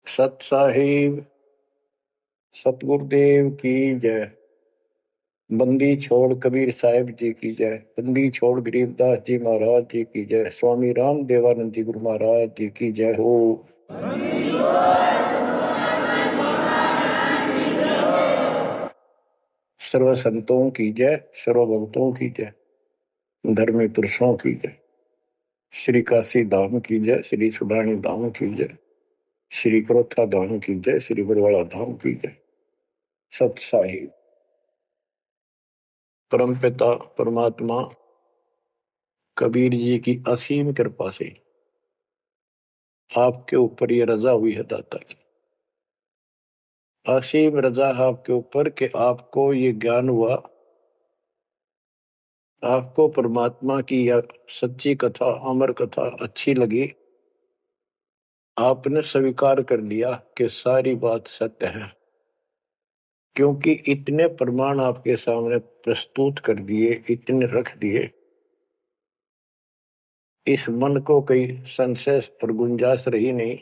सत साहिब सतगुरुदेव की जय। बंदी छोड़ कबीर साहिब जी की जय। बंदी छोड़ गरीबदास जी महाराज जी की जय। स्वामी राम देवानंद जी गुरु महाराज जी की जय हो। सर्व संतों की जय, सर्व भक्तों की जय, धर्मी पुरुषों की जय। श्री काशी धाम की जय, श्री सुडानी धाम की जय, श्री क्रोथा धाम की जय, श्री बरवाड़ा धाम की जय। सत साहिब परमपिता परमात्मा कबीर जी की असीम कृपा से आपके ऊपर ये रजा हुई है दाता की। असीम रजा है आपके ऊपर कि आपको ये ज्ञान हुआ, आपको परमात्मा की यह सच्ची कथा अमर कथा अच्छी लगी, आपने स्वीकार कर लिया कि सारी बात सत्य है। क्योंकि इतने प्रमाण आपके सामने प्रस्तुत कर दिए, इतने रख दिए, इस मन को कई संशय और गुंजाइश रही नहीं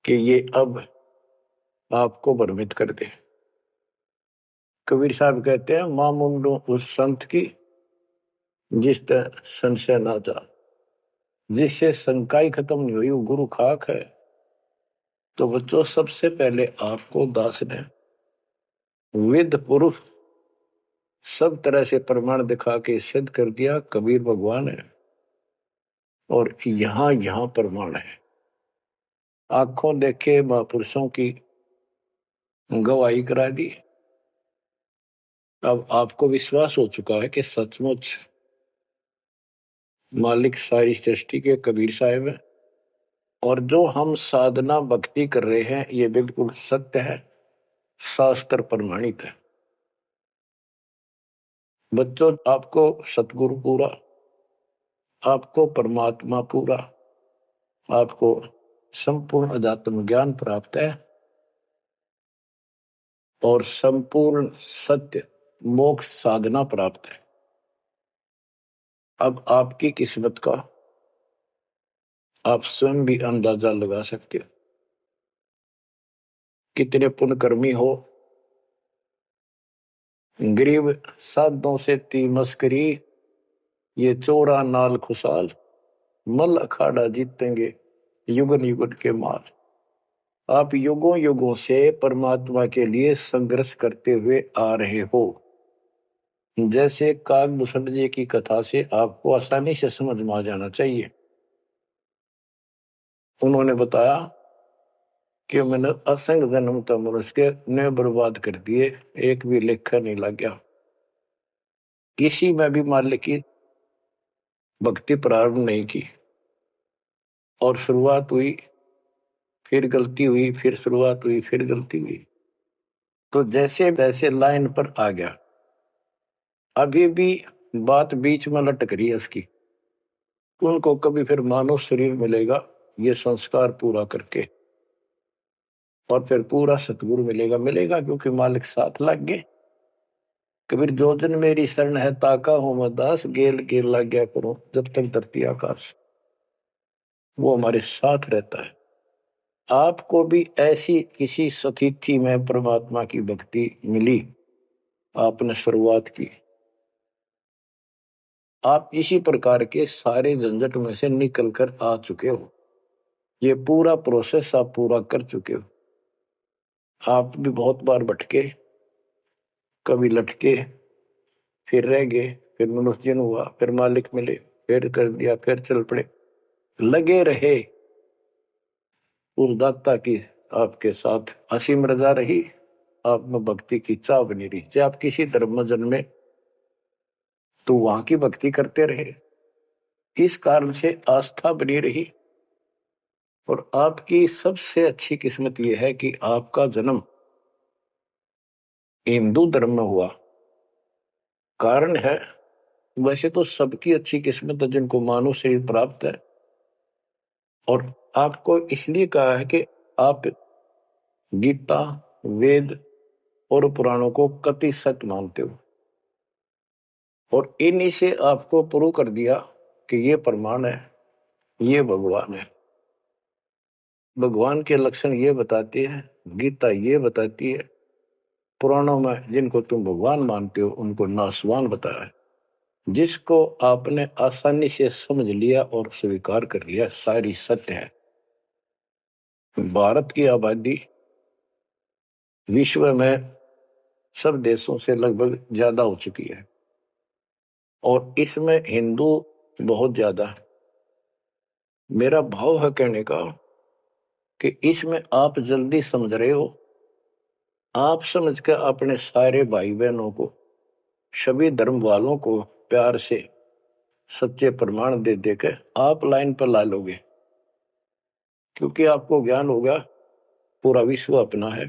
कि ये अब आपको भ्रमित कर दे। कबीर साहब कहते हैं, मां मुंडो उस संत की जिस तरह संशय ना जा, जिससे शंकाई खत्म नहीं हुई, वो गुरु खाक है। तो बच्चों, सबसे पहले आपको दास ने वेद पुरुष सब तरह से प्रमाण दिखा के सिद्ध कर दिया कबीर भगवान है। और यहां यहां प्रमाण है, आंखों देखे महापुरुषों की गवाही करा दी। अब आपको विश्वास हो चुका है कि सचमुच मालिक सारी सृष्टि के कबीर साहिब है, और जो हम साधना भक्ति कर रहे हैं ये बिल्कुल सत्य है, शास्त्र प्रमाणित है। बच्चों, आपको सतगुरु पूरा, आपको परमात्मा पूरा, आपको संपूर्ण अध्यात्म ज्ञान प्राप्त है, और संपूर्ण सत्य मोक्ष साधना प्राप्त है। अब आपकी किस्मत का आप स्वयं भी अंदाजा लगा सकते हो। कितने पुण्यकर्मी हो, गरीब साधों से ती मस्करी, ये चोरा नाल खुशाल, मल अखाड़ा जीतेंगे युगन युगन के माल। आप युगों युगों से परमात्मा के लिए संघर्ष करते हुए आ रहे हो। जैसे काकभूषण जी की कथा से आपको आसानी से समझ में आ जाना चाहिए। उन्होंने बताया कि मैंने असंख्य जन्म तो मनुष्य के ने बर्बाद कर दिए, एक भी लेखा नहीं लग गया। किसी में भी मालिक की भक्ति प्रारंभ नहीं की, और शुरुआत हुई, फिर गलती हुई, फिर शुरुआत हुई, फिर गलती हुई, तो जैसे तैसे लाइन पर आ गया। अभी भी बात बीच में लटक रही है उसकी। उनको कभी फिर मानव शरीर मिलेगा ये संस्कार पूरा करके, और फिर पूरा सतगुरु मिलेगा। मिलेगा क्योंकि मालिक साथ लग गए। कबीर जोजन मेरी शरण है ताका हूं मैं दास, गेल गेल लग गया करो जब तक धरती आकाश। वो हमारे साथ रहता है। आपको भी ऐसी किसी सतिथि में परमात्मा की भक्ति मिली, आपने शुरुआत की, आप इसी प्रकार के सारे झंझट में से निकल कर आ चुके हो। ये पूरा प्रोसेस आप पूरा कर चुके हो। आप भी बहुत बार भटके, कभी लटके, फिर रह गए, फिर मनुष्य जन्म हुआ, फिर मालिक मिले, फिर कर दिया, फिर चल पड़े, लगे रहे। उस दाता की आपके साथ असीम रजा रही, आप में भक्ति की चाह बनी रही। चाहे आप किसी धर्म में जन्मे तो वहां की भक्ति करते रहे, इस कारण से आस्था बनी रही। और आपकी सबसे अच्छी किस्मत यह है कि आपका जन्म हिंदू धर्म में हुआ। कारण है, वैसे तो सबकी अच्छी किस्मत है जिनको मानव शरीर प्राप्त है, और आपको इसलिए कहा है कि आप गीता, वेद और पुराणों को कति सत्य मानते हो, और इन्हीं से आपको प्रूव कर दिया कि ये प्रमाण है, ये भगवान है। भगवान के लक्षण ये बताती है, गीता ये बताती है, पुराणों में जिनको तुम भगवान मानते हो उनको नासवान बताया है। जिसको आपने आसानी से समझ लिया और स्वीकार कर लिया, सारी सत्य है। भारत की आबादी विश्व में सब देशों से लगभग ज्यादा हो चुकी है और इसमें हिंदू बहुत ज्यादा है। मेरा भाव है कहने का कि इसमें आप जल्दी समझ रहे हो। आप समझ कर अपने सारे भाई बहनों को, सभी धर्म वालों को प्यार से सच्चे प्रमाण दे देकर आप लाइन पर ला लोगे, क्योंकि आपको ज्ञान होगा पूरा विश्व अपना है,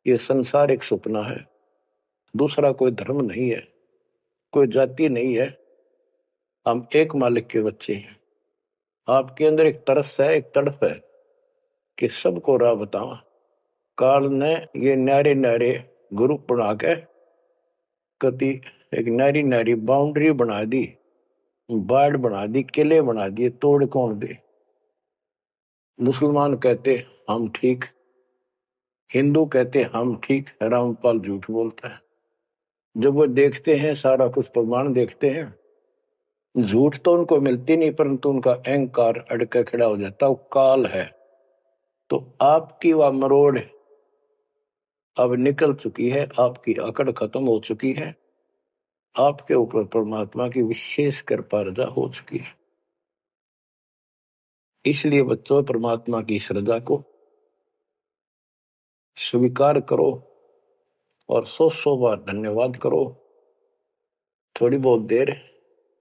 ये संसार एक सपना है, दूसरा कोई धर्म नहीं है, कोई जाति नहीं है, हम एक मालिक के बच्चे हैं। आपके अंदर एक तरस है, एक तड़प है कि सबको राह बतावा। काल ने ये न्यारे न्यारे ग्रुप बना के कति एक नारी नारी बाउंड्री बना दी, बाढ़ बना दी, किले बना दिए, तोड़ कौन दे। मुसलमान कहते हम ठीक, हिंदू कहते हम ठीक, रामपाल झूठ बोलता है। जब वो देखते हैं सारा कुछ प्रमाण देखते हैं, झूठ तो उनको मिलती नहीं, परंतु उनका अहंकार अड़के खड़ा हो जाता, वो काल है। तो आपकी वह मरोड़ अब निकल चुकी है, आपकी अकड़ खत्म हो चुकी है, आपके ऊपर परमात्मा की विशेष कृपा रजा हो चुकी है। इसलिए बच्चों, परमात्मा की श्रद्धा को स्वीकार करो और 100 बार धन्यवाद करो। थोड़ी बहुत देर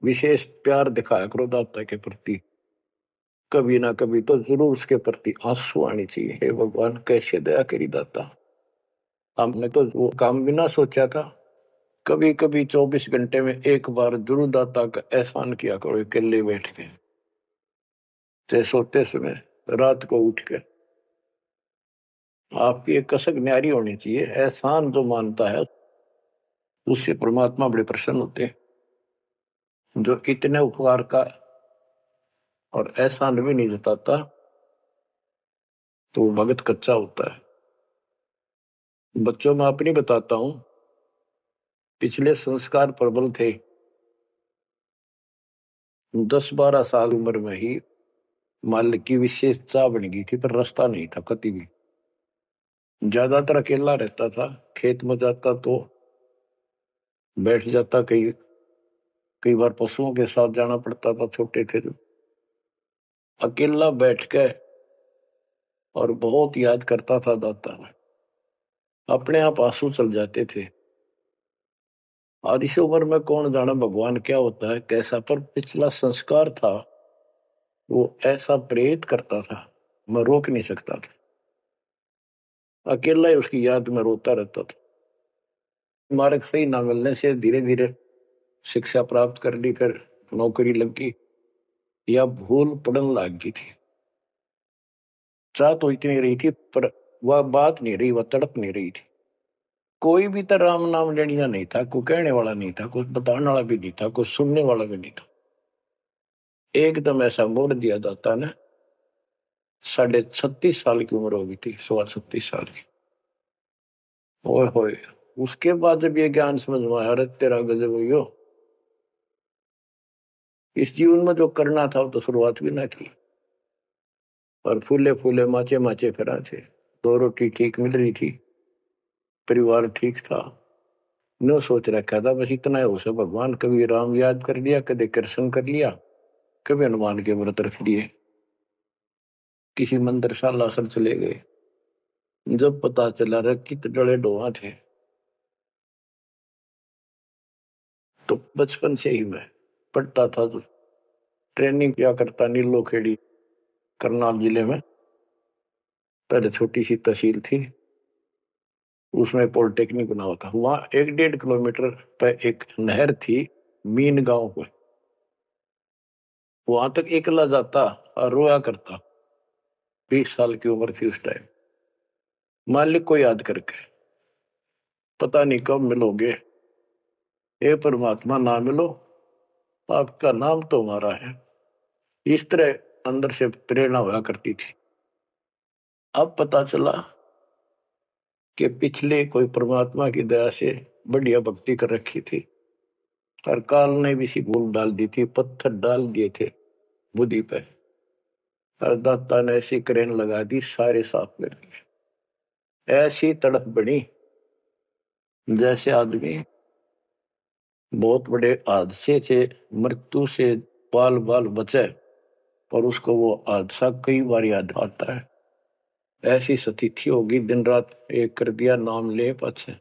विशेष प्यार दिखाया करो दाता के प्रति, कभी ना कभी तो जरूर उसके प्रति आंसू आनी चाहिए। हे भगवान, कैसे दया करी दाता, हमने तो वो काम भी ना सोचा था। कभी कभी 24 घंटे में एक बार जरूर दाता का एहसान किया करो, अकेले बैठ के, चाहे सोते समय, रात को उठ के। आपकी एक कसक न्यारी होनी चाहिए। एहसान जो मानता है उससे परमात्मा बड़े प्रसन्न होते हैं। जो इतने उपकार का और एहसान भी नहीं जताता तो वो भगत कच्चा होता है। बच्चों में अपनी बताता हूं, पिछले संस्कार प्रबल थे। 10-12 साल उम्र में ही मालिक की विशेष चाह बन गई थी, पर रास्ता नहीं था कति भी। ज्यादातर अकेला रहता था, खेत में जाता तो बैठ जाता, कई कई बार पशुओं के साथ जाना पड़ता था, छोटे थे जो। अकेला बैठ के और बहुत याद करता था दाता, अपने आप आंसू चल जाते थे। और इस उम्र में कौन जाना भगवान क्या होता है कैसा, पर पिछला संस्कार था वो ऐसा प्रेरित करता था, मैं रोक नहीं सकता था। अकेला ही उसकी याद में रोता रहता था। मार्ग सही ना मिलने से धीरे धीरे शिक्षा प्राप्त कर ली, फिर नौकरी लगी, या भूल पड़न लग गई थी। चाह तो इतनी रही थी पर वह बात नहीं रही, वह तड़प नहीं रही थी। कोई भी तो राम नाम लेनिया नहीं था, कोई कहने वाला नहीं था, कुछ बताने वाला भी नहीं था, कुछ सुनने वाला भी नहीं था। एकदम ऐसा मोड़ दिया दाता ने। 36.5 साल की उम्र हो गई थी, 36.5 साल की। ओए होए, उसके बाद जब ये ज्ञान समझ में आया, अरे तेरा गजब हो, इस जीवन में जो करना था वो तो शुरुआत भी ना की। और फूले फूले माचे माचे फिरा थे, 2 रोटी ठीक मिल रही थी, परिवार ठीक था। न सोच रखा था बस इतना है उसे, भगवान कभी राम याद कर लिया, कभी कृष्ण कर लिया, कभी हनुमान के व्रत रख लिए, किसी मंदिर सालासर चले गए। जब पता चला रहा कित डले डोहा थे, तो बचपन से ही मैं पढ़ता था, तो ट्रेनिंग किया करता नीलो खेड़ी, करनाल जिले में। पहले छोटी सी तहसील थी, उसमें पॉलिटेक्निक बना हुआ था। वहां 1-1.5 किलोमीटर पे एक नहर थी, मीन गांव को। वहां तक एकला जाता और रोया करता। 20 साल की उम्र थी उस टाइम। मालिक को याद करके, पता नहीं कब मिलोगे, हे परमात्मा ना मिलो, आपका नाम तो हमारा है। इस तरह अंदर से प्रेरणा हुआ करती थी। अब पता चला कि पिछले कोई परमात्मा की दया से बढ़िया भक्ति कर रखी थी और काल ने भी सी भूल डाल दी थी, पत्थर डाल दिए थे बुद्धि पे, और दाता ने ऐसी क्रेन लगा दी, सारे साफ कर दिए। ऐसी तड़प बनी जैसे आदमी बहुत बड़े हादसे से, मृत्यु से बाल बाल बचे और उसको वो हादसा कई बार याद आता है। ऐसी स्थिति होगी, दिन रात एक कर दिया नाम ले पाछे।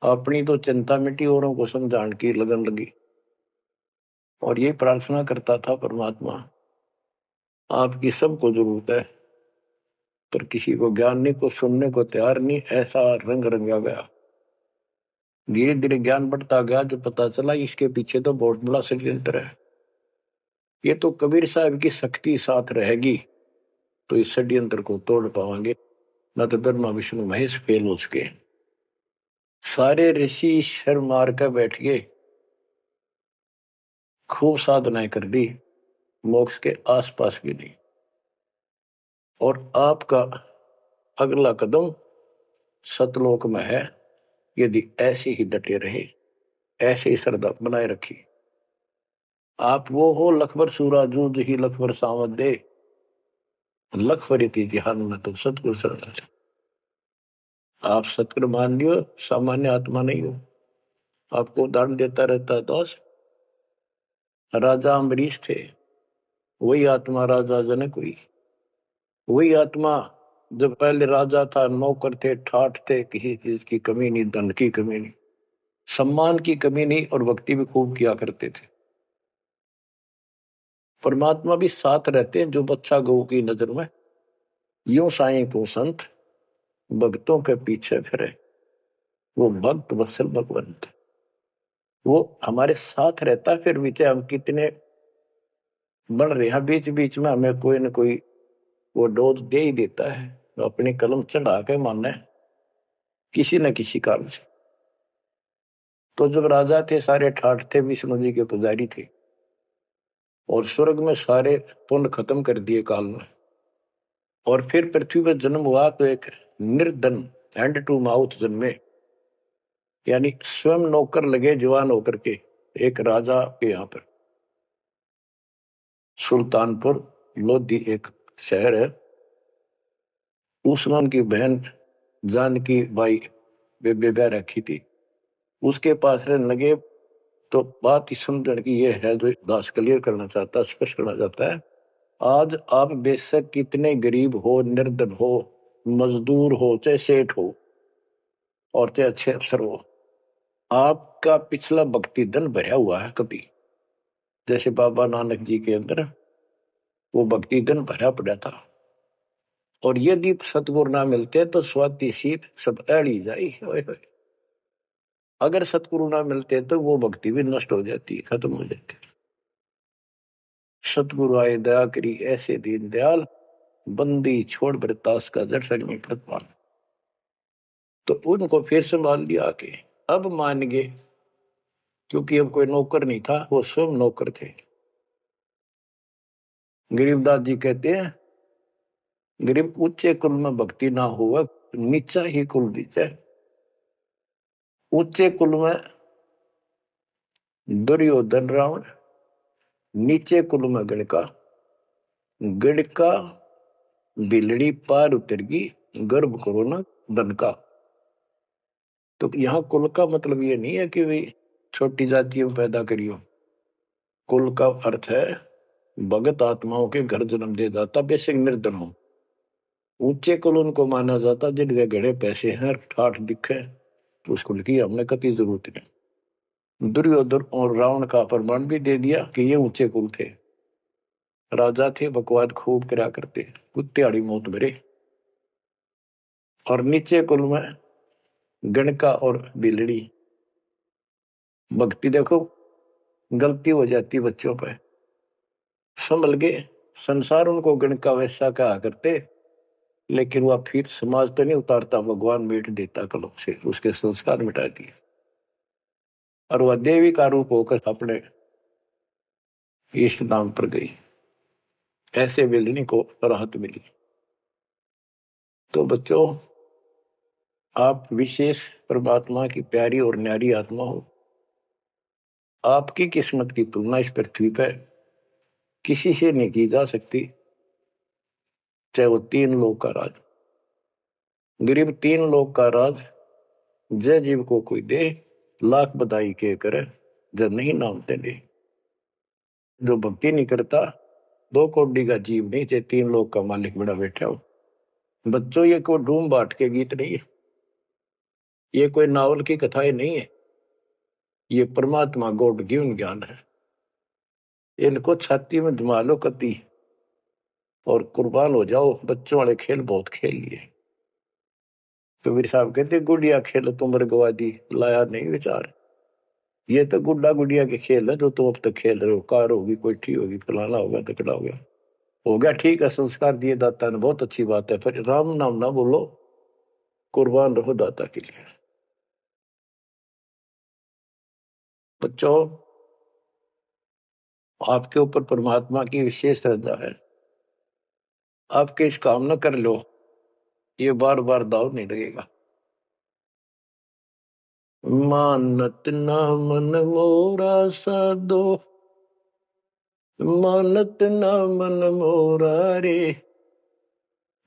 अपनी तो चिंता मिटी, औरों को समझाने की लगन लगी। और ये प्रार्थना करता था, परमात्मा आपकी सबको जरूरत है, पर किसी को ज्ञान नहीं, को सुनने को तैयार नहीं। ऐसा रंग रंगा गया। धीरे धीरे ज्ञान बढ़ता गया, जो पता चला इसके पीछे तो बहुत बड़ा षड्यंत्र है। ये तो कबीर साहब की शक्ति साथ रहेगी तो इस षड्यंत्र को तोड़ पाएंगे, न तो ब्रह्मा विष्णु महेश फेल हो चुके। सारे ऋषि शर मार कर बैठ गए, खूब साधनाएं कर दी, मोक्ष के आसपास भी नहीं। और आपका अगला कदम सतलोक में है, यदि ऐसे ही डटे रहे, ऐसे ही श्रद्धा बनाए रखी। आप वो हो लखबर सूराजूद ही लखबर सावत दे, लखबर जिहान में तो सतगुरु शरण। आप सतगुरु मान लियो, सामान्य आत्मा नहीं हो। आपको उदाहरण देता रहता है दोस्त। राजा अम्बरीश थे, वही आत्मा राजा जनक हुई। वही आत्मा जब पहले राजा था, नौकर थे, ठाठ थे, किसी चीज की कमी नहीं, धन की कमी नहीं, सम्मान की कमी नहीं, और भक्ति भी खूब किया करते थे। परमात्मा भी साथ रहते हैं जो बच्चा गौ की नजर में। यूं साईं को संत भक्तों के पीछे फिरे, वो भक्त वत्सल भगवंत, वो हमारे साथ रहता है। फिर भी चाहे हम कितने बन रहे हैं, बीच बीच में हमें कोई न कोई वो डोज दे ही देता है, तो अपनी कलम चढ़ा के मानना है किसी न किसी कारण से। तो जब राजा थे, सारे ठाठ थे, विष्णु जी के पुजारी थे, और स्वर्ग में सारे पुण्य खत्म कर दिए काल में, और फिर पृथ्वी पर जन्म हुआ तो एक निर्धन हैंड टू माउथ जन्मे, यानी स्वयं नौकर लगे जवान होकर के। एक राजा के यहाँ पर सुल्तानपुर लोधी एक शहर है, उसमें उनकी बहन जानकी बाई बेबे रखी थी, उसके पास रहने लगे। तो बात ही समझने की ये है, जो दास क्लियर करना चाहता, स्पष्ट करना चाहता है। आज आप बेशक कितने गरीब हो, निर्धन हो, मजदूर हो, चाहे सेठ हो, और चाहे अच्छे अफसर हो, आपका पिछला भक्ति धन भरा हुआ है कभी। जैसे बाबा नानक जी के अंदर वो भक्ति धन भरा पड़ा था। और यदि सतगुरु ना मिलते तो स्वाति सीप सब अड़ी जाई। अगर सतगुरु ना मिलते तो वो भक्ति भी नष्ट हो जाती, खत्म हो जाती। सतगुरु आए दया करी, ऐसे दीन दयाल, बंदी छोड़ बरतास का जट नहीं कृपाल। तो उनको फिर संभाल लिया आके, अब मान गए, क्योंकि अब कोई नौकर नहीं था, वो स्वयं नौकर थे। गरीबदास जी कहते हैं, गरीब ऊंचे कुल में भक्ति ना हुआ, नीचा ही कुल दीजिए। ऊंचे कुल में दुर्योधन रावण, नीचे कुल में गणका, गणका बिलड़ी पार उतर गई, गर्भ करो ना धन का। तो यहाँ कुल का मतलब ये नहीं है कि भाई छोटी जातियों पैदा करियो। कुल का अर्थ है भगत आत्माओं के घर जन्म दे जाता, बेसिक निर्धन हो। ऊंचे कुल उनको माना जाता जिनके घड़े पैसे हैं, ठाठ दिखे, तो उस कुल की हमने कति जरूरत नहीं। दुर्योधन और रावण का प्रमाण भी दे दिया कि ये ऊंचे कुल थे, राजा थे, बकवाद खूब करा करते, कुत्तेआड़ी मौत भरे। और नीचे कुल में गणका और बिलड़ी, भक्ति देखो गलती हो जाती बच्चों पे, संभल गए। संसार उनको गणका वैसा कहा करते, लेकिन वह फिर समाज तो नहीं उतारता, भगवान मिट देता कलम से, उसके संस्कार मिटा दिए, और वह देवी का रूप होकर अपने इष्ट नाम पर गई। ऐसे बिलनी को राहत मिली। तो बच्चों, आप विशेष परमात्मा की प्यारी और न्यारी आत्मा हो। आपकी किस्मत की तुलना इस पृथ्वी पर किसी से नहीं की जा सकती, चाहे वो 3 लोक का राज, गरीब 3 लोक का राज जय जीव को कोई दे, लाख बधाई के करे, जब नहीं नामते नहीं। जो भक्ति नहीं करता, 2 कौड़ी का जीव नहीं, चाहे 3 लोक का मालिक बड़ा बैठा हो। बच्चों, ये कोई डूम बाट के गीत नहीं है, ये कोई नावल की कथाएं नहीं है, ये परमात्मा गॉड गिवन ज्ञान है। इनको छाती में जमा लो कति और कुर्बान हो जाओ। बच्चों वाले खेल बहुत खेल लिए। कबीर साहब कहते, गुड़िया खेल तुमरे गवा दी, लाया नहीं विचार। ये तो गुड्डा गुड़िया के खेल है जो तुम अब तक खेल रहे हो। कार होगी, कोठी होगी, फलाना होगा, तकड़ा हो गया ठीक है, संस्कार दिए दाता ने, बहुत अच्छी बात है, फिर राम नाम ना बोलो, कुर्बान रहो दाता के लिए। बच्चों, आपके ऊपर परमात्मा की विशेष श्रद्धा है। आपके इस काम न कर लो, ये बार बार दाव नहीं लगेगा। मानत ना मन मोरा साधो, मानत ना मन मोरा रे,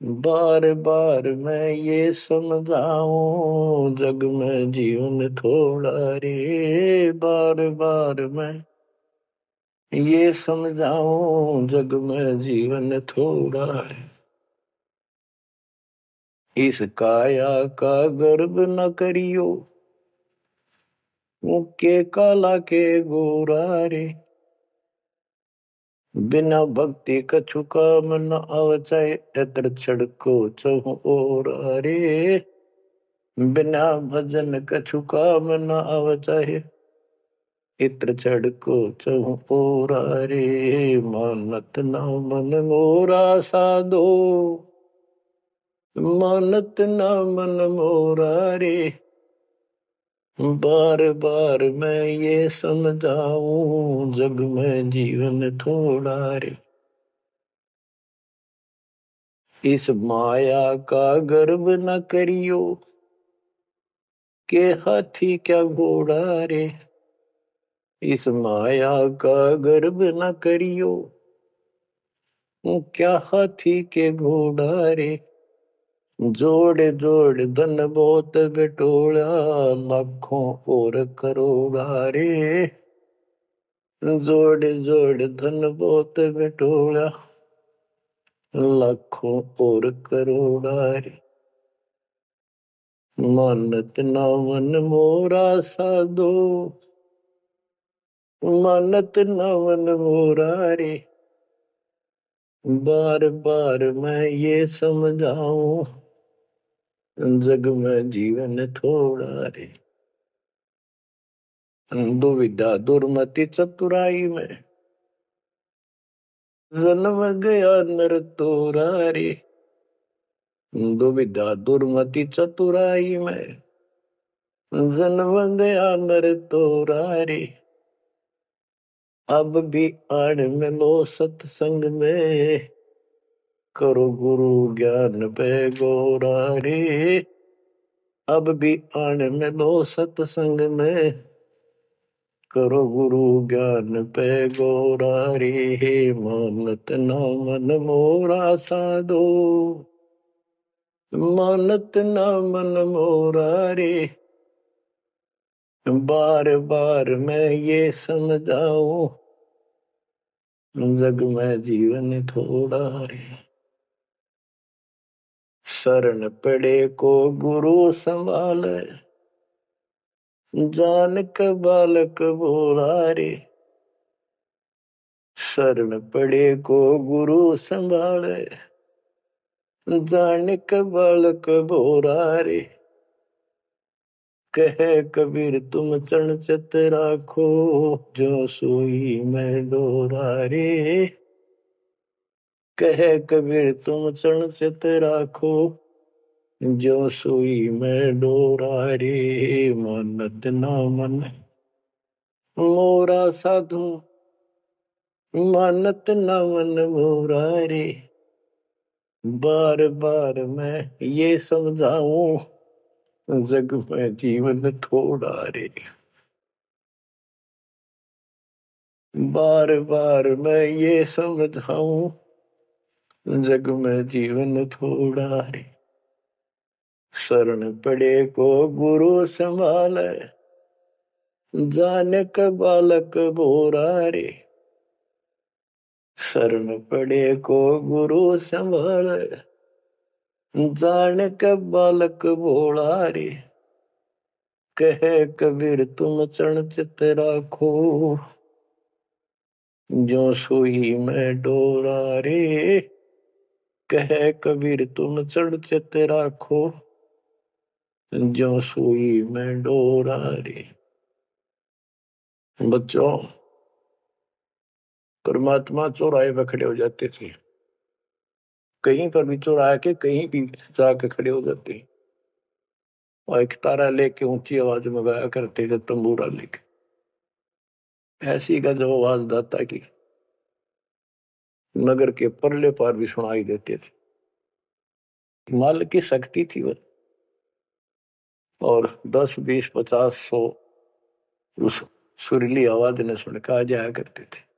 बार बार मैं ये समझाऊं, जग में जीवन थोड़ा रे। बार बार मैं ये समझाऊं, जग में जीवन थोड़ा है। इस काया का गर्व न करियो, मुक्के काला के गोरा रे। बिना भक्ति कछु काम न आवचाए, एतर छड़को चहु और रे। बिना भजन कछु काम न आवचाए, इत्र छड़को चहु और रे। मानत न मन मोरा साधो, मानत न मन मोरा रे। बार बार मैं ये समझाऊं, जग में जीवन थोड़ा रे। इस माया का गर्व न करियो, के हाथी क्या घोड़ा रे। इस माया का गर्व न करियो, क्या हाथी के घोड़ा रे। जोड़ जोड़ धन बहुत बटोला, लाखों और करोड़ा रे। जोड़ जोड़ धन बहुत बटोला, लाखों और करोड़ा रे। मानत ना मन मोरा साधो, मानत ना मन मोरा रे। बार बार मैं ये समझाऊं, जग में जीवन थोड़ा रे। दुविधा दुर्मति चतुराई में, जन्म गया नर तोरा रे। दुविधा दुर्मति चतुराई में, जन्म गया नर तोरा रे। अब भी आड़ मिलो सत्संग में, करो गुरु ज्ञान पे गोरा रे। अब भी आड़ मिलो सत्संग में, करो गुरु ज्ञान पे गोरा रे। मानत ना मन मोरा साधो, मानत ना मन मोरा रे। बार बार मैं ये समझाऊं, जग में जीवन थोड़ा रे। शरण पड़े को गुरु संभाले, जान का बालक बोला रे। शरण पड़े को गुरु संभाले, जान का बालक बोला रे। कहे कबीर तुम चरण चित राखो, जो सुई में डोरा रे। कहे कबीर तुम चरण चित राखो, जो सुई में डोरा रे। मानत ना मन मोरा साधो, मानत ना मन मोरा रे। बार बार मैं ये समझाऊं, जग में जीवन थोड़ा रे। बार बार मैं ये समझाऊं, जग में जीवन थोड़ा रे। शरण पड़े को गुरु संभाले, जाने का बालक बोरा रे। शरण पड़े को गुरु संभाले, जाने का बालक बोला रे। कहे कबीर तुम चरण चित राखो, जो सोई में डोरा रे। कहे कबीर तुम चरण चित राखो, जो सोई में डोरा रे। बच्चों, परमात्मा चौराहे पे खड़े हो जाते थे, कहीं पर भी चौराहे के कहीं भी जाके खड़े हो जाते, और एक तारा लेके ऊंची आवाज में गाया करते थे, तंबूरा लेके। ऐसी का जो आवाज दाता की नगर के परले पार भी सुनाई देते थे। माल की शक्ति थी वो। और 10, 20, 50, 100 उस सुरीली आवाज ने सुन के आ जाया करते थे।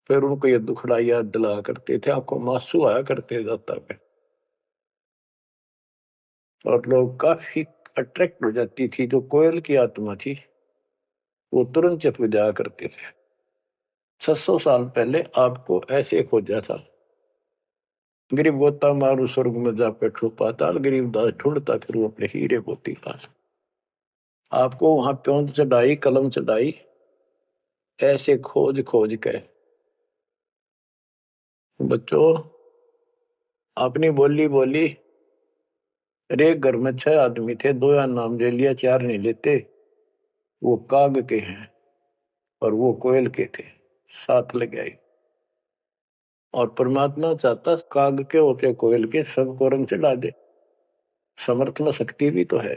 फिर उनको ये दुखड़ा याद दिलाया करते थे, आंखों में आंसू आया करते दाता पे। और लोग काफी अट्रैक्ट हो जाती थी। जो कोयल की आत्मा थी वो तुरंत चप जाया करते थे। 600 साल पहले आपको ऐसे खोजा था, गरीब गोता मारू स्वर्ग में जा बैठो पाताल, गरीब दास ढूंढता फिर वो अपने हीरे मोती पास। आपको वहां प्योंद चढ़ाई, कलम चढ़ाई, ऐसे खोज खोज के। बच्चों, अपनी बोली बोली। एक घर में 6 आदमी थे, 2 या नाम ले लिया, 4 नहीं लेते। वो काग के हैं और वो कोयल के थे, साथ लग आए। और परमात्मा चाहता काग के होते कोयल के सबको रंग चढ़ा दे। समर्थ में शक्ति भी तो है,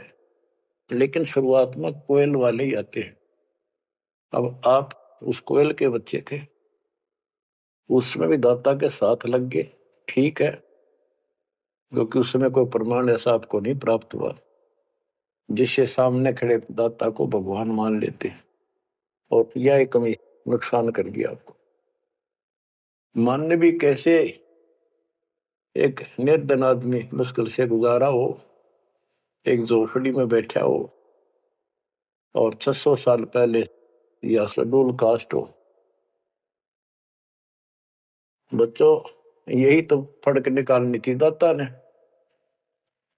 लेकिन शुरुआत में कोयल वाले ही आते हैं। अब आप उस कोयल के बच्चे थे, उसमें भी दाता के साथ लग गए, ठीक है, क्योंकि उस समय कोई प्रमाण ऐसा आपको नहीं प्राप्त हुआ जिससे सामने खड़े दाता को भगवान मान लेते। और यह कमी नुकसान कर गया आपको। मानने भी कैसे? एक निर्धन आदमी मुश्किल से गुजारा हो, एक झोपड़ी में बैठा हो, और 600 साल पहले या शेड्यूल कास्ट हो। बच्चों, यही तो फर्क निकालनी थी दाता ने।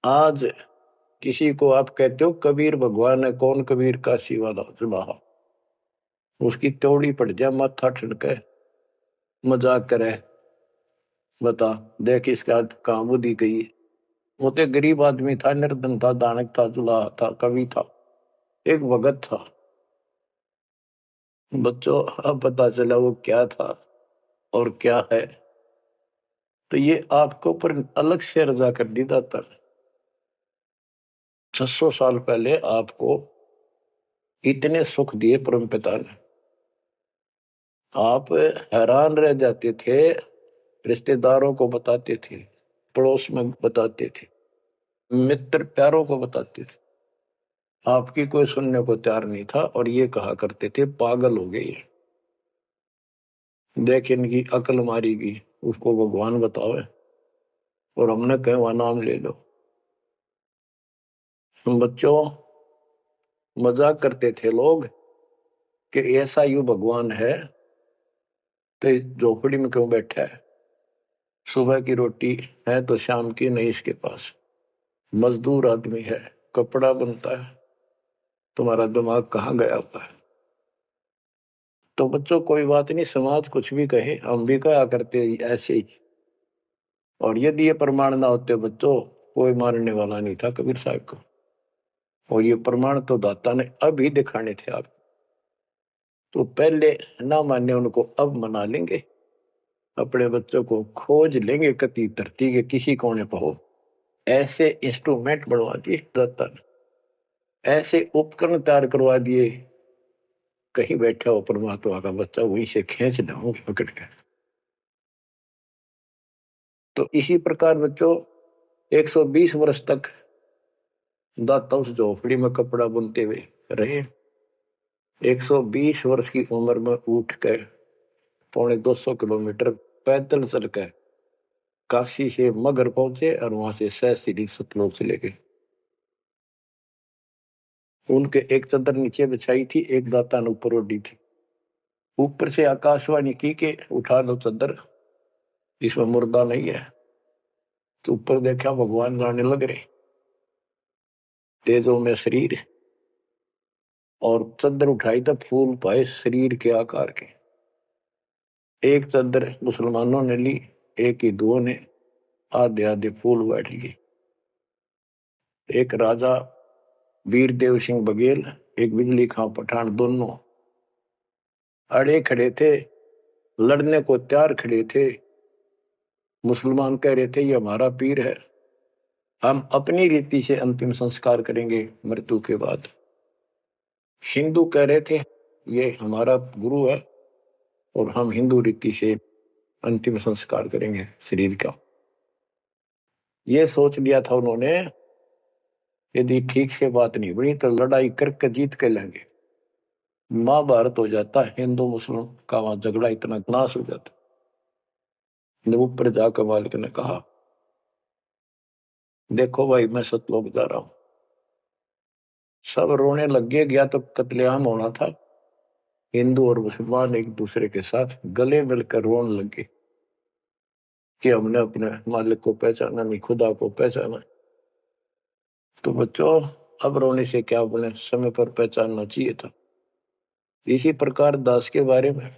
आज किसी को आप कहते हो कबीर भगवान है, कौन कबीर काशी वाला जुलाहा, उसकी त्योड़ी पड़ जाए, माथा ठनके, मजाक करे, बता देख इसका कहां बुद्धि गई। वो तो गरीब आदमी था, निर्धन था, दानक था, जुलाहा था, कवि था, एक भगत था। बच्चों, अब पता चला वो क्या था और क्या है। तो ये आपको पर अलग से रजा कर दी दाता ने। 600 साल पहले आपको इतने सुख दिए परम पिता ने, आप हैरान रह जाते थे। रिश्तेदारों को बताते थे, पड़ोस में बताते थे, मित्र प्यारों को बताते थे। आपकी कोई सुनने को तैयार नहीं था, और ये कहा करते थे पागल हो गए, देख इनकी अकल मारी गई, उसको भगवान बताओ। और हमने कहे वह नाम ले लो। बच्चों, मजाक करते थे लोग कि ऐसा यू भगवान है तो झोपड़ी में क्यों बैठा है, सुबह की रोटी है तो शाम की नहीं इसके पास, मजदूर आदमी है, कपड़ा बनता है, तुम्हारा दिमाग कहाँ गया हुआ है। तो बच्चों, कोई बात नहीं, समाज कुछ भी कहे, हम भी कहा करते ऐसे ही। और यदि ये प्रमाण ना होते बच्चों, कोई मानने वाला नहीं था कबीर साहब को। और ये प्रमाण तो दाता ने अभी दिखाने थे आप, तो पहले ना माने उनको अब मना लेंगे। अपने बच्चों को खोज लेंगे कति धरती के किसी कोने पर हो, ऐसे इंस्ट्रूमेंट बनवा दिए दाता ने, ऐसे उपकरण तैयार करवा दिए, कहीं बैठा हो परमात्मा का बच्चा वहीं से खींच लाऊंगे पकड़ के। तो इसी प्रकार बच्चों 120 वर्ष तक दाता उस झोपड़ी में कपड़ा बुनते हुए रहे। 120 वर्ष की उम्र में उठ कर 250 किलोमीटर पैदल चलकर काशी से मगर पहुंचे और वहां से सहस्त्री सतलोक चले गए। उनके एक चादर नीचे बिछाई थी, एक दाता ने ऊपर ओढ़ी थी। ऊपर से आकाशवाणी की के उठा लो चादर, इसमें मुर्दा नहीं है। तो ऊपर देखा भगवान गाने लग रहे, तेजों में शरीर, और चादर उठाई तो फूल पाए शरीर के आकार के। एक चादर मुसलमानों ने ली, एक हिंदुओं ने, आधे आधे फूल बैठ लिए। एक राजा वीरदेव सिंह बघेल, एक बिजली खां पठान, दोनों अड़े खड़े थे, लड़ने को तैयार खड़े थे। मुसलमान कह रहे थे ये हमारा पीर है, हम अपनी रीति से अंतिम संस्कार करेंगे मृत्यु के बाद। हिंदू कह रहे थे ये हमारा गुरु है और हम हिंदू रीति से अंतिम संस्कार करेंगे शरीर का। ये सोच लिया था उन्होंने, यदि ठीक से बात नहीं बनी तो लड़ाई करके जीत के लेंगे। महाभारत हो जाता, हिंदू मुस्लिम का वहां झगड़ा इतना नाश हो जाता। ऊपर जाकर मालिक ने कहा देखो भाई मैं सतलोक जा रहा हूं। सब रोने लग गया तो कत्लेआम होना था। हिंदू और मुसलमान एक दूसरे के साथ गले मिलकर रोने लगे कि हमने अपने मालिक को पहचाना नहीं, खुदा को पहचाना। तो बच्चों अब रोने से क्या बोले, समय पर पहचानना चाहिए था। इसी प्रकार दास के बारे में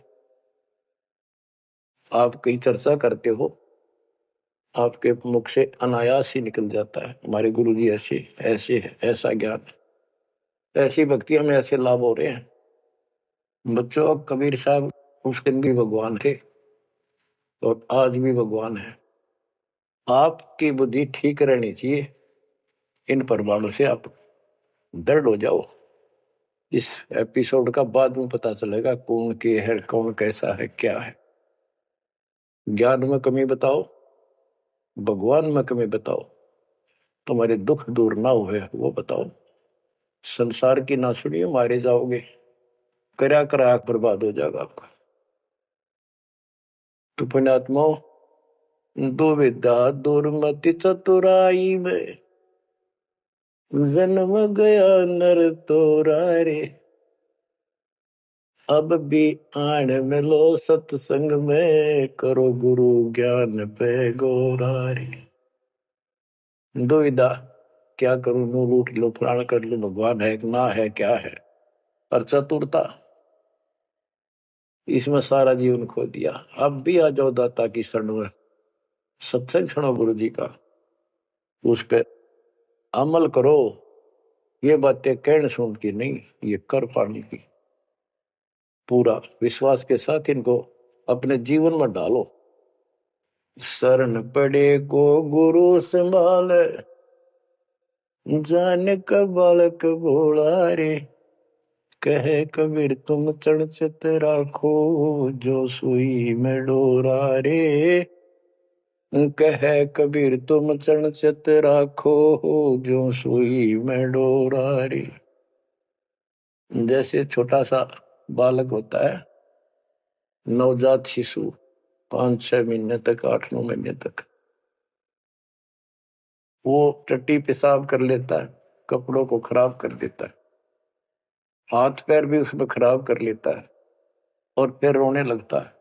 आप कहीं चर्चा करते हो, आपके मुख से अनायास ही निकल जाता है हमारे गुरुजी ऐसे ऐसे है, ऐसा ज्ञान, ऐसी भक्ति हमें ऐसे लाभ हो रहे हैं। बच्चों कबीर साहब उस दिन भी भगवान थे और आज भी भगवान है। आपकी बुद्धि ठीक रहनी चाहिए, इन प्रमाणों से आप दृढ़ हो जाओ। इस एपिसोड का बाद में पता चलेगा कौन के है, कौन कैसा है, क्या है। ज्ञान में कमी बताओ, भगवान में कमी बताओ, तुम्हारे दुख दूर ना हुए वो बताओ। संसार की ना सुनिए, मारे जाओगे, करा करा बर्बाद हो जाएगा आपका। तो पुण्यात्मा दुविधा दुर्मति चतुराई में जन्म गया नर तोरा रे। अब भी आण मिलो सत्संग में, करो गुरु ज्ञान पे गोरा रे। दुविधा क्या करूं, नू लूट लो, फलाना कर लो, भगवान है कि ना है, क्या है। और चतुरता, इसमें सारा जीवन खो दिया। अब भी आ जाओ दाता की शरण में, सत्संग सुनो गुरु जी का, उस पर अमल करो। ये बातें कहने सुन की नहीं, ये कर पाने की। पूरा विश्वास के साथ इनको अपने जीवन में डालो। शरण पड़े को गुरु संभाल, जान का बालक भोला रे। कहे कबीर तुम चढ़चत राखो, जो सुई में डोरा रे। कहे कबीर तुम चढ़चत राखो, जो सुई में डोरा रे। जैसे छोटा सा बालक होता है, नवजात शिशु, 5-6 महीने तक, 8-9 महीने तक, वो टट्टी पेशाब कर लेता है, कपड़ों को खराब कर देता है, हाथ पैर भी उसमें खराब कर लेता है और फिर रोने लगता है।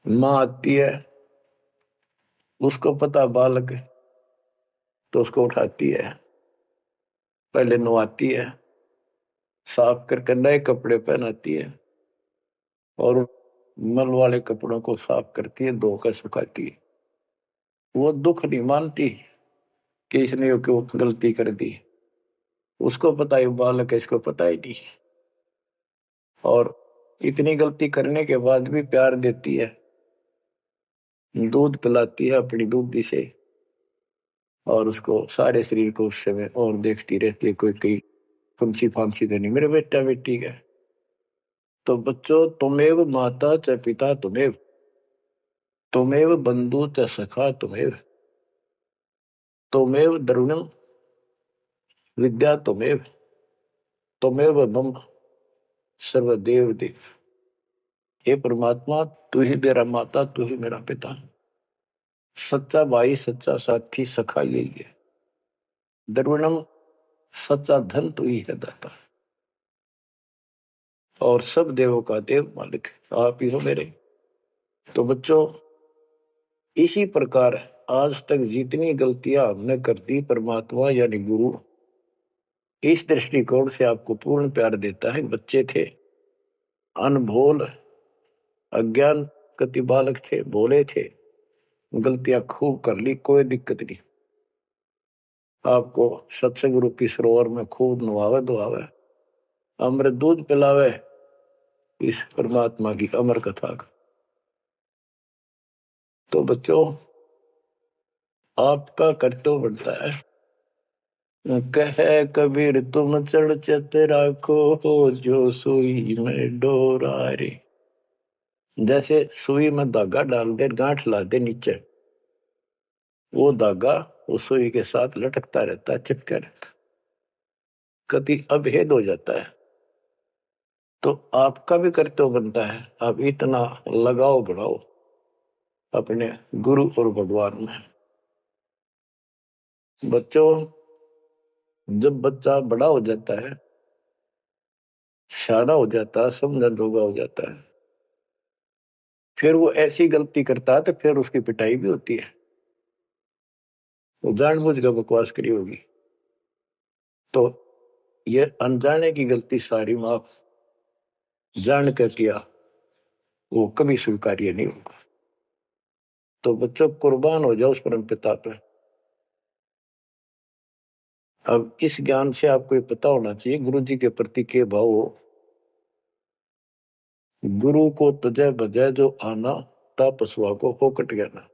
माँ आती है, उसको पता बालक है, तो उसको उठाती है, पहले नवाती है, साफ करके नए कपड़े पहनाती है और मल वाले कपड़ों को साफ करती है, धोकर सुखाती है। वो दुख नहीं मानती कि इसने क्यों गलती कर दी, उसको पता है बालक है, इसको पता ही नहीं। और इतनी गलती करने के बाद भी प्यार देती है, दूध पिलाती है अपनी दूधी से, और उसको सारे शरीर को उस समय और देखती रहती है कोई कहीं फुंसी फांसी तो नहीं मेरे बेटा बेटी का। तो बच्चों तुमेव माता च पिता तुमेव, तुमेव बंधु च सखा तुमेव द्रविणम विद्या तुमेव मम सर्वदेव देव। हे परमात्मा, तू ही मेरा माता, तू ही मेरा पिता, सच्चा भाई, सच्चा साथी, सखा यही है। द्रविणम, सच्चा धन तू ही है दाता, और सब देवों का देव मालिक आप ही हो मेरे। तो बच्चों, इसी प्रकार आज तक जितनी गलतियां हमने कर दी, परमात्मा यानी गुरु इस दृष्टिकोण से आपको पूर्ण प्यार देता है। बच्चे थे, अनभोल, अज्ञान कति बालक थे, भोले थे, गलतियां खूब कर ली, कोई दिक्कत नहीं। आपको सत्संग रूपी सरोवर में खूब नवावे धोआवे, अमृत दूध पिलावे इस परमात्मा की अमर कथा का। तो बच्चों, आपका कर्तव्य बनता है, कहे कबीर तुम चढ़ चत राखो, जो सुई में डोरा रे। जैसे सुई में धागा डाल दे, गांठ ला दे नीचे, वो धागा उस सुई के साथ लटकता रहता है, चिपका रहता, कभी अभेद हो जाता है। तो आपका भी कर्तव्य बनता है, आप इतना लगाव बढ़ाओ अपने गुरु और भगवान में। बच्चों, जब बच्चा बड़ा हो जाता है, शाना हो जाता है, समझन जोगा हो जाता है, फिर वो ऐसी गलती करता है तो फिर उसकी पिटाई भी होती है। वो जानबूझ कर बकवास करी होगी, तो ये अनजाने की गलती सारी माफ, जान कर किया वो कभी स्वीकार्य नहीं होगा। तो बच्चों, कुर्बान हो जाओ उस परम पिता पे। अब इस ज्ञान से आपको ये पता होना चाहिए गुरु जी के प्रति के भाव हो। गुरु को तजय बजय जो आना, तापसवा को फोकट गया।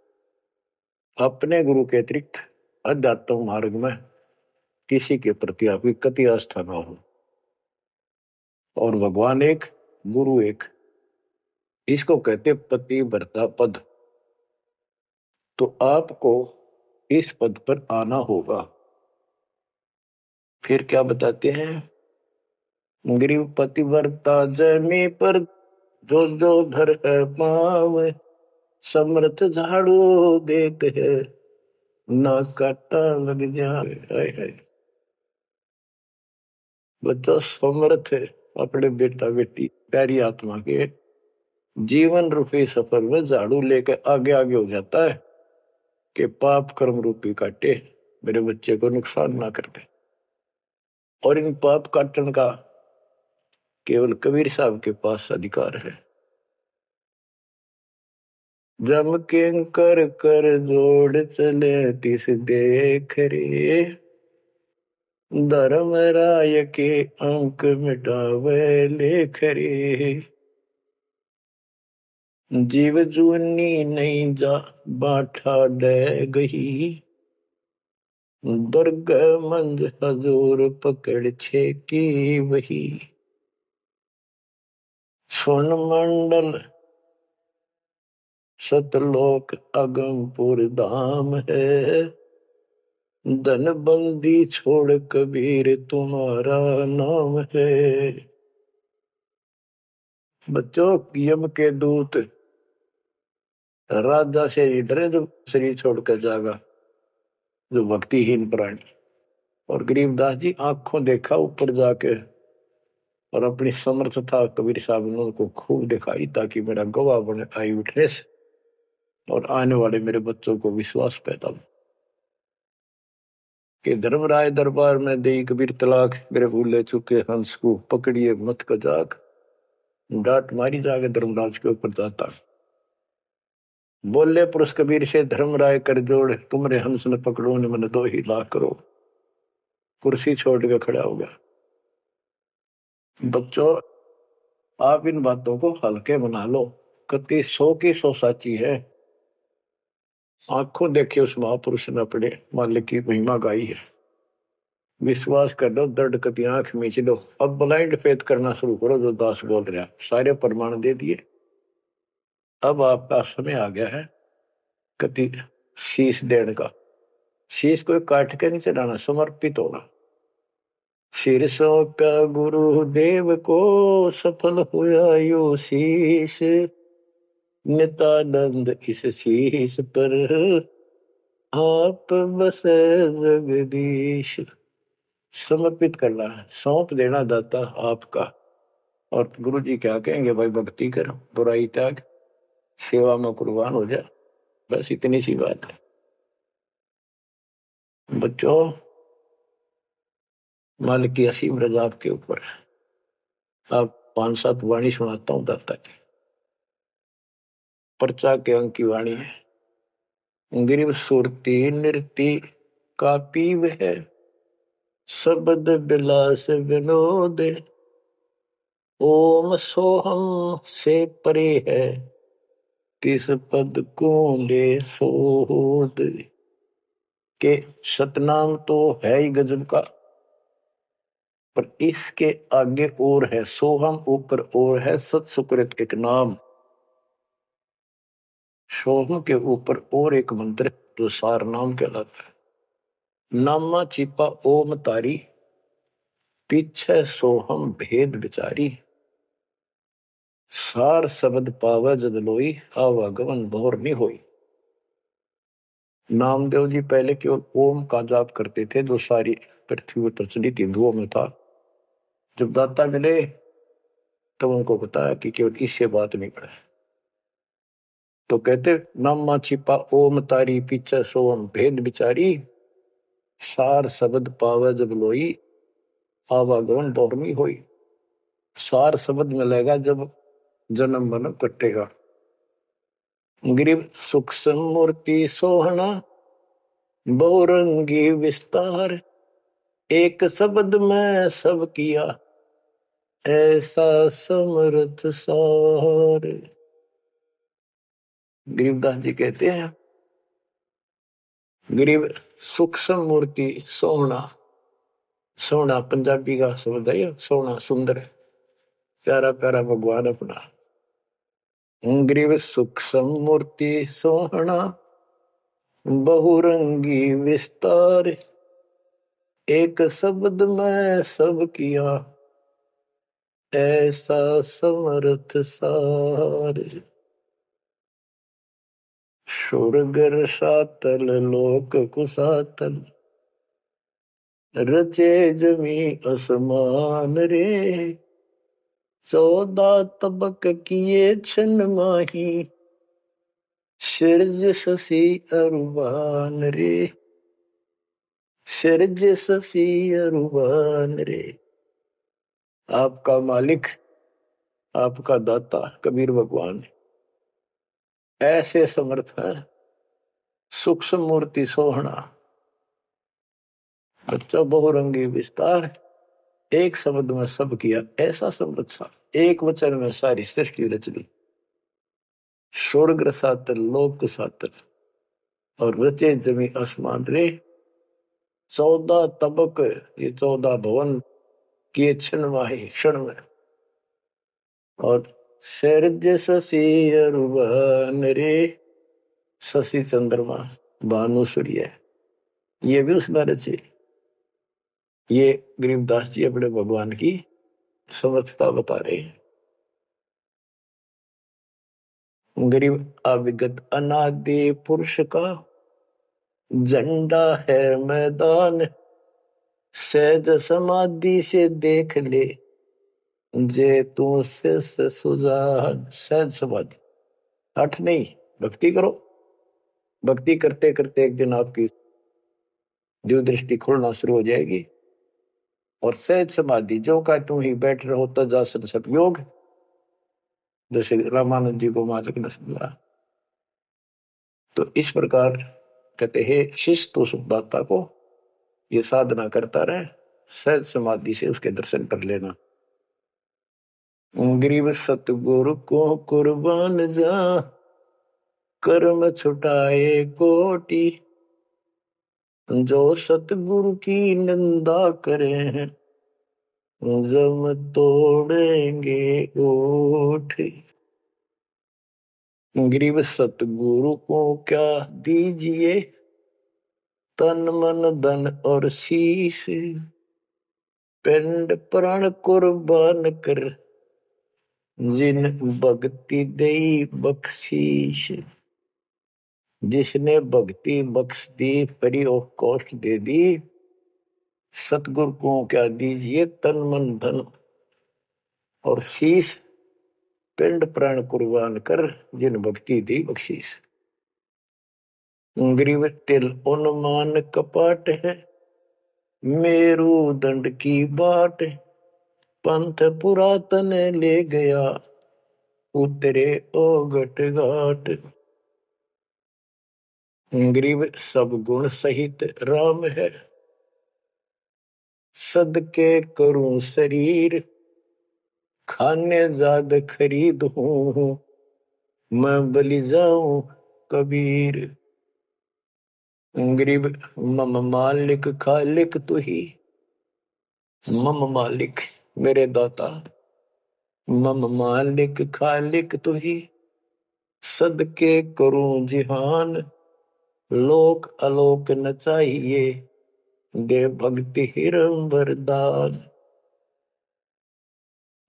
अपने गुरु के अतिरिक्त अध्यात्म मार्ग में किसी के प्रति आपकी कति आस्था न हो। और भगवान एक, गुरु एक, इसको कहते पतिव्रता पद। तो आपको इस पद पर आना होगा। फिर क्या बताते हैं, ग्रीव पतिव्रता जमी पर जो जो धर है पाव, समर्थ झाड़ू देते है ना काटा लग जाए। बच्चा समर्थ है अपने बेटा बेटी प्यारी आत्मा के जीवन रूपी सफर में झाड़ू लेकर आगे आगे हो जाता है कि पाप कर्म रूपी काटे मेरे बच्चे को नुकसान ना कर दे। और इन पाप काटन का केवल कबीर साहब के पास अधिकार है। जम के कर कर जोड़ चले तिस देख रे, धर्म राय के अंक मिटावे लेख रे। जीव जूनी नहीं जा बाठा डे गही, दुर्ग मंद हजूर पकड़ छे की वही। सुन मंडल सतलोक अगमपुर धाम है, धन बंदी छोड़ कबीर तुम्हारा नाम है। बच्चों, यम के दूत राजा से डरे जो शरीर छोड़कर जागा, जो भक्तिहीन प्राणी। और गरीबदास जी आंखों देखा ऊपर जाके, और अपनी समर्थता कबीर साहब ने उनको खूब दिखाई, ताकि मेरा गवाह बने आई विटनेस, और आने वाले मेरे बच्चों को विश्वास पैदा हो कि धर्मराय दरबार में दे कबीर तलाक, मेरे भूले चुके हंस को पकड़िए मत कजाक। डांट मारी जाके धर्मराज के ऊपर जाता, बोले पुरुष कबीर से धर्मराय कर जोड़, तुमरे हंस न पकड़ो ने मन 2 ही लाख करो। कुर्सी छोड़ के खड़ा हो गया। बच्चों, आप इन बातों को हल्के बना लो, कति 100 की 100 साची है। आंखों देखिए उस महापुरुष ने अपने मालिक की महिमा गाई है। विश्वास कर लो, दर्द कति आंख मीच लो। अब ब्लाइंड फेथ करना शुरू करो, जो दास बोल रहा, सारे प्रमाण दे दिए। अब आपका समय आ गया है कति शीश देने का, शीश कोई काट के नहीं चढ़ाना, समर्पित होना। सिर सौंप्या गुरुदेव को, सफल हुआ यो शीश, नित्यानंद इस शीश पर आप बसे जगदीश। समर्पित करना है, सौंप देना दाता आपका। और गुरु जी क्या कहेंगे, भाई भक्ति कर, बुराई त्याग, सेवा में कुर्बान हो जा। बस इतनी सी बात है बच्चों। मालिक की असीम रजा आपके ऊपर। आप 5-7 वाणी सुनाता हूं दाता की। पर्चा के अंक की वाणी है। गिरिव सुरती नृति का पीव है, शब्द बिलास विनोद, ओम सोहम से परे है, किस पद को ले सोद। के सतनाम तो है ही गजब का, पर इसके आगे और है सोहम, ऊपर और है सत सुकृत एक नाम। सोहम के ऊपर और एक मंत्र जो सार नाम कहलाता है। नामा छिपा ओम तारी, पीछे सोहम भेद विचारी, सार शब्द पावे जद लोई, आवागमन भोर नहीं होई। नामदेव जी पहले केवल ओम का जाप करते थे, जो सारी पृथ्वी पर प्रचलित हिंदुओं में था। जब दाता मिले तब उनको बताया कि केवल इससे बात नहीं पड़े, तो कहते नामा छिपा ओम तारी, पीछे सोम भेद विचारी, सार शब्द पावे जब लोई, आवागमन भोर होई। सार शब्द मिलेगा जब जन्म मन कटेगा। ग्रीव सूक्ष्म मूर्ति सोहना, बहुरंगी विस्तार, एक शब्द में सब किया, ऐसा समर्थ सार। गरीबदास जी कहते हैं, गरीब सूक्ष्म मूर्ति सोहना, सोना पंजाबी का शब्द है, सोना सुंदर, प्यारा प्यारा भगवान अपना। गरीब सूक्ष्म मूर्ति सोहना, बहुरंगी विस्तार, एक शब्द में सब किया, ऐसा समर्थ सार। स्वर्ग सातल लोक कुसातल, रचे जमी असमान रे, 14 तबक किए छन माही, सिरज शशि अरुबान रे, सिरज शशि अरुबान रे। आपका मालिक, आपका दाता कबीर भगवान ऐसे समर्थ है। सूक्ष्म मूर्ति सोहना, बच्चा बहुरंगी विस्तार, एक शब्द में सब किया, ऐसा समर्थ सा, एक वचन में सारी सृष्टि रच दी। स्वर्ग सातल लोक सातल, और रचे जमी आसमान रे, 14 तबक, ये 14 भवन किए क्षण माही, क्षण में। और शरज शशि अरुबन रे, शशि चंद्रमा भानु सूर्य, ये भी उसमें रचे। ये गरीबदास जी अपने भगवान की समर्थता बता रहे हैं। गरीब अविगत अनादि पुरुष का झंडा है मैदान, सहज समाधि से देख ले, जे तू से सुजान। सहज समाधि, हठ नहीं, भक्ति करो। भक्ति करते करते एक दिन आपकी दिव्य दृष्टि खुलना शुरू हो जाएगी। और सहज समाधि, जो का तुम ही बैठ रहो तजासन सब योग, जैसे रामानंद जी को मालिक ने समझा। तो इस प्रकार कहते हैं शिष्य तो सुखदाता को ये साधना करता रहे, सहज समाधि से उसके दर्शन कर लेना। गरीब सतगुरु को कुर्बान जा, कर्म छुटाए कोटि, जो सतगुरु की निंदा करे हैं, जम तोड़ेंगे ओठ। गरीब सतगुरु को क्या दीजिए, तन मन धन और शीश, पिंड प्राण कुर्बान कर, जिन भक्ति दई बख्शीश। जिसने भक्ति बख्श दी, फ्री ऑफ कॉस्ट दे दी, सतगुरु को क्या दीजिए, तन मन धन और शीश, पिंड प्राण कुर्बान कर, जिन भक्ति दी बख्शीश। ग्रीव तिल उन्मान कपाट है, मेरू दंड की बाट, पंथ पुरातन ले गया, उतरे ओगट घाट। ग्रीव सब गुण सहित राम है, सदके करूं शरीर, खाने जाद खरीद हूं, मैं बलि जाऊं कबीर। गरीब मम मालिक खालिक तू ही, मम मालिक मेरे दाता, मम मालिक खालिक तू ही, सदके करूं जिहान, लोक अलोक न चाहिए, दे भक्ति हिरम वरदान।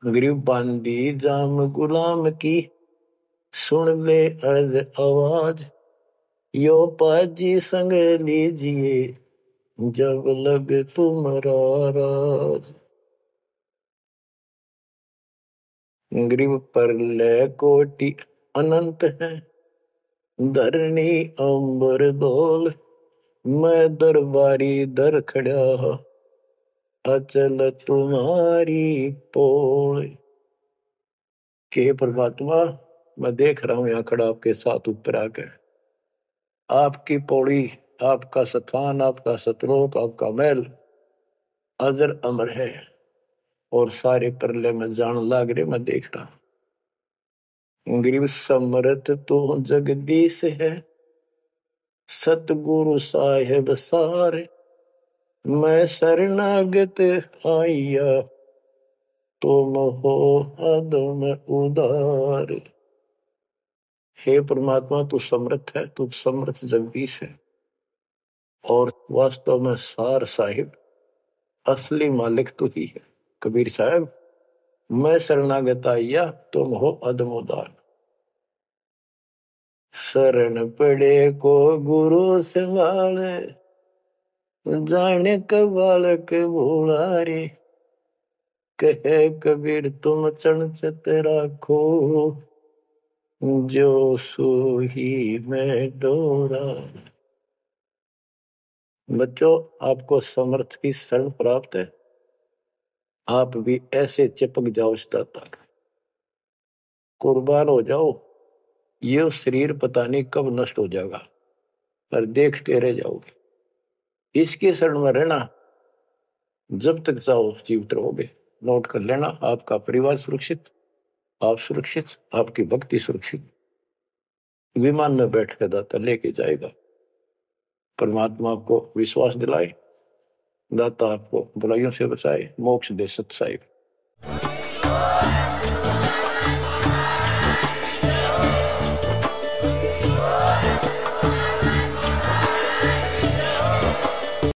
गरीब बांदी जाम गुलाम की, सुन ले अर्ज आवाज, यो पाजी संग लीजिए, जब लग तुम्हारा राज। गरीब पर ले कोटि अनंत है, धरणी अंबर धोल, मैं दरबारी दर खड़ा, अचल तुम्हारी पोल। के परमात्मा, मैं देख रहा हूं यहां खड़ा आपके साथ ऊपर आकर, आपकी पौड़ी, आपका स्थान, आपका सतलोक, आपका महल अजर अमर है, और सारे परले में जान लाग रहे, मैं देख रहा हूं। गरीब समरथ तो जगदीश है, सतगुरु साहेब सारे, मैं शरणागत आइया, तुम हो अदम उदार। हे परमात्मा, तू समर्थ है, तू समर्थ जगदीश है, और वास्तव में सार साहिब असली मालिक तू ही है। कबीर साहब, मैं शरणागत आइया, तुम हो अदम उदार। शरण पड़े को गुरु संभाले, जाने का बालक भोला रे, कहे कबीर तुम चरणचत राखो, जो सोही में डोरा। बच्चों, आपको समर्थ की शरण प्राप्त है, आप भी ऐसे चिपक जाओ इस दाता, कुर्बान हो जाओ। ये शरीर पता नहीं कब नष्ट हो जाएगा, पर देखते रह जाओगे। इसके शरण में रहना, जब तक चाहो जीवित रहोगे। नोट कर लेना, आपका परिवार सुरक्षित, आप सुरक्षित, आपकी भक्ति सुरक्षित। विमान में बैठ कर दाता लेके जाएगा। परमात्मा आपको विश्वास दिलाए, दाता आपको बुराइयों से बचाए, मोक्ष दे सत साहिब।